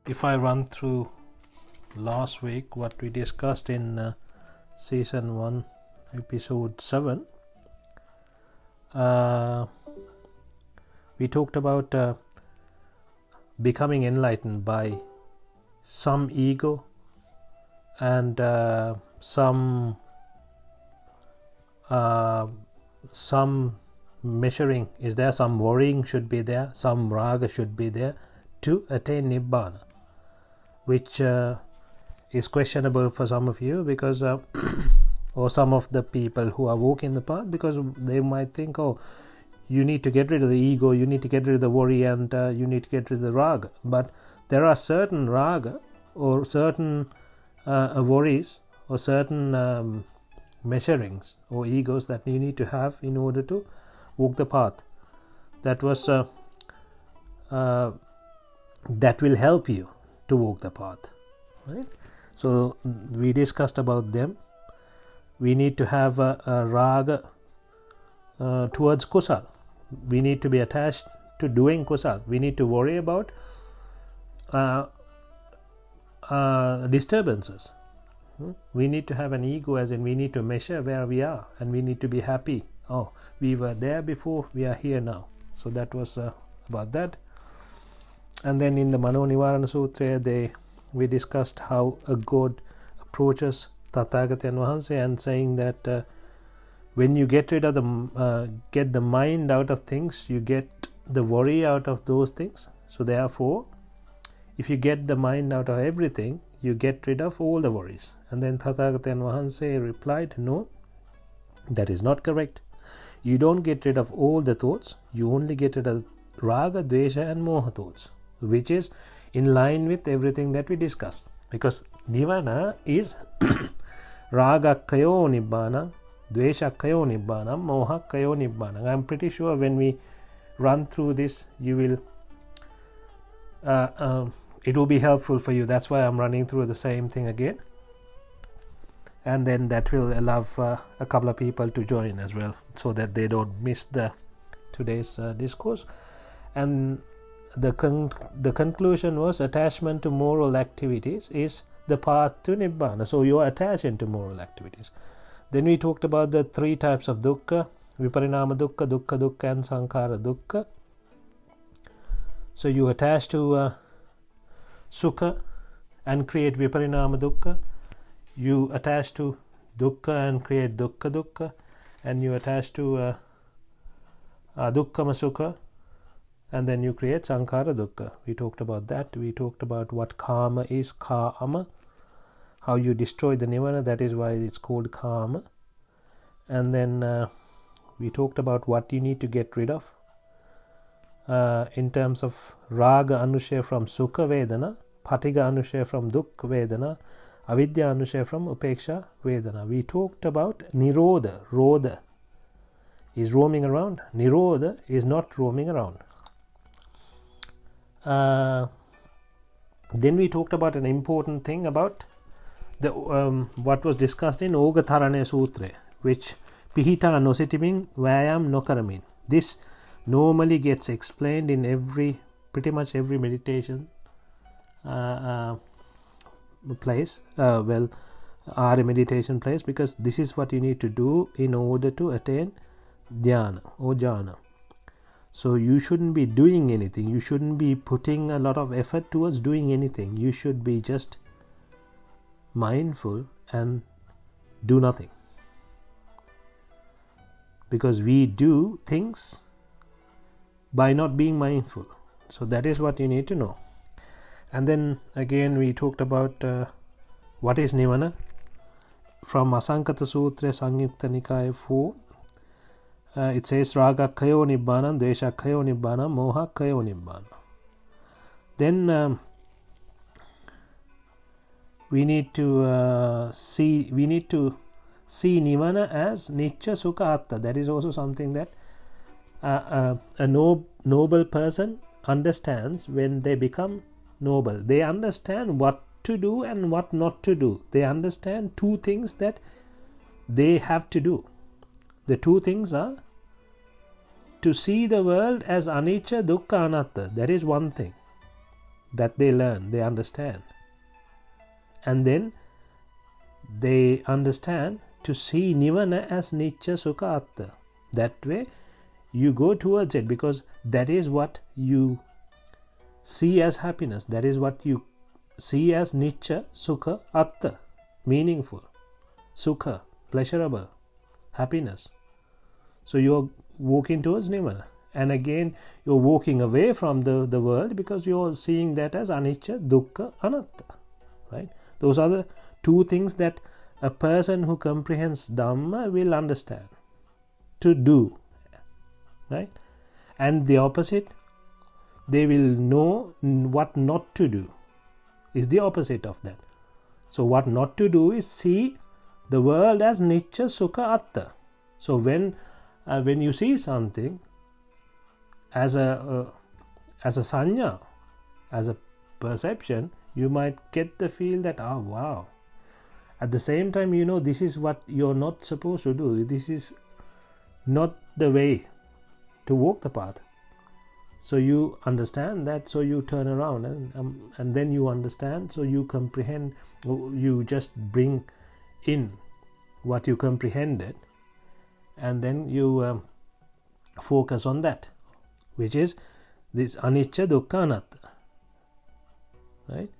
If I run through last week what we discussed in season 1 episode 7, we talked about becoming enlightened by some ego and some measuring is there, some worrying should be there, some raga should be there to attain Nibbhana, which is questionable for some of you because or some of the people who are walking the path, because they might think, oh, you need to get rid of the ego, you need to get rid of the worry, and you need to get rid of the raga. But there are certain raga or certain worries or certain measurings or egos that you need to have in order to walk the path. That was that will help you to walk the path, right? So we discussed about them. We need to have a raga towards kusal. We need to be attached to doing kusal. We need to worry about disturbances. We need to have an ego, as in we need to measure where we are, and we need to be happy. Oh, we were there before, we are here now. So that was about that. And then in the Mano Nivarana Sutra, we discussed how a god approaches Tathagatan Vahanse and saying that when you get rid of get the mind out of things, you get the worry out of those things. So therefore, if you get the mind out of everything, you get rid of all the worries. And then Tathagatan Vahanse replied, no, that is not correct. You don't get rid of all the thoughts, you only get rid of raga, dvesha and moha thoughts, which is in line with everything that we discussed. Because Nibbhana is raga kayo Nibbhana, dvesha kayo Nibbhana, moha kayo Nibbhana. I'm pretty sure when we run through this, you will it will be helpful for you. That's why I'm running through the same thing again, and then that will allow a couple of people to join as well, so that they don't miss today's discourse. And the conclusion was attachment to moral activities is the path to Nibbhana. So you are attaching to moral activities. Then we talked about the 3 types of dukkha: viparinama dukkha, dukkha dukkha and sankhara dukkha. So you attach to sukha and create viparinama dukkha, you attach to dukkha and create dukkha dukkha, and you attach to dukkhama sukha and then you create sankhara dukkha. We talked about that. We talked about what karma is, kama, how you destroy the nirvana, that is why it's called karma. And then we talked about what you need to get rid of in terms of raga anushaya from sukha vedana, patiga anushaya from dukkha vedana, avidya anushaya from upeksha vedana. We talked about nirodha. Rodha is roaming around, nirodha is not roaming around. Then we talked about an important thing about the what was discussed in Ogatharane Sutra, which pihita nositimin vayam nokaramin. This normally gets explained in pretty much every meditation place, Arya meditation place, because this is what you need to do in order to attain dhyana or jhana. So you shouldn't be doing anything, you shouldn't be putting a lot of effort towards doing anything. You should be just mindful and do nothing, because we do things by not being mindful. So that is what you need to know. And then again we talked about what is Nibbhana from Asankata Sutra, Samyutta Nikaya 4. It says raga kayo Nibbhana, dvesha kayo Nibbhana, moha kayo Nibbhana. Then we need to see Nibbhana as Nitya Sukha Atta. That is also something that a noble person understands when they become noble. They understand what to do and what not to do. They understand 2 things that they have to do. The 2 things are to see the world as anicca, dukkha, anatta. That is one thing. that they learn, they understand. And then they understand to see Nibbhana as Nittya Sukha Atta. That way you go towards it, because that is what you see as happiness. That is what you see as Nittya Sukha Atta, meaningful, Sukha, pleasurable, happiness. So you're walking towards Nibbhana. And again, you're walking away from the world, because you're seeing that as Anicca, Dukkha, Anatta. Right? Those are the two things that a person who comprehends Dhamma will understand to do. Right? And the opposite, they will know what not to do, is the opposite of that. So what not to do is see the world as Nittya Sukha Atta. So when you see something as a sanya, as a perception, you might get the feel that, oh wow. At the same time, you know, this is what you're not supposed to do. This is not the way to walk the path. So you understand that, so you turn around and then you understand, so you comprehend, you just bring in what you comprehended, and then you focus on that, which is this Anicca, Dukkha, Anatta. Right?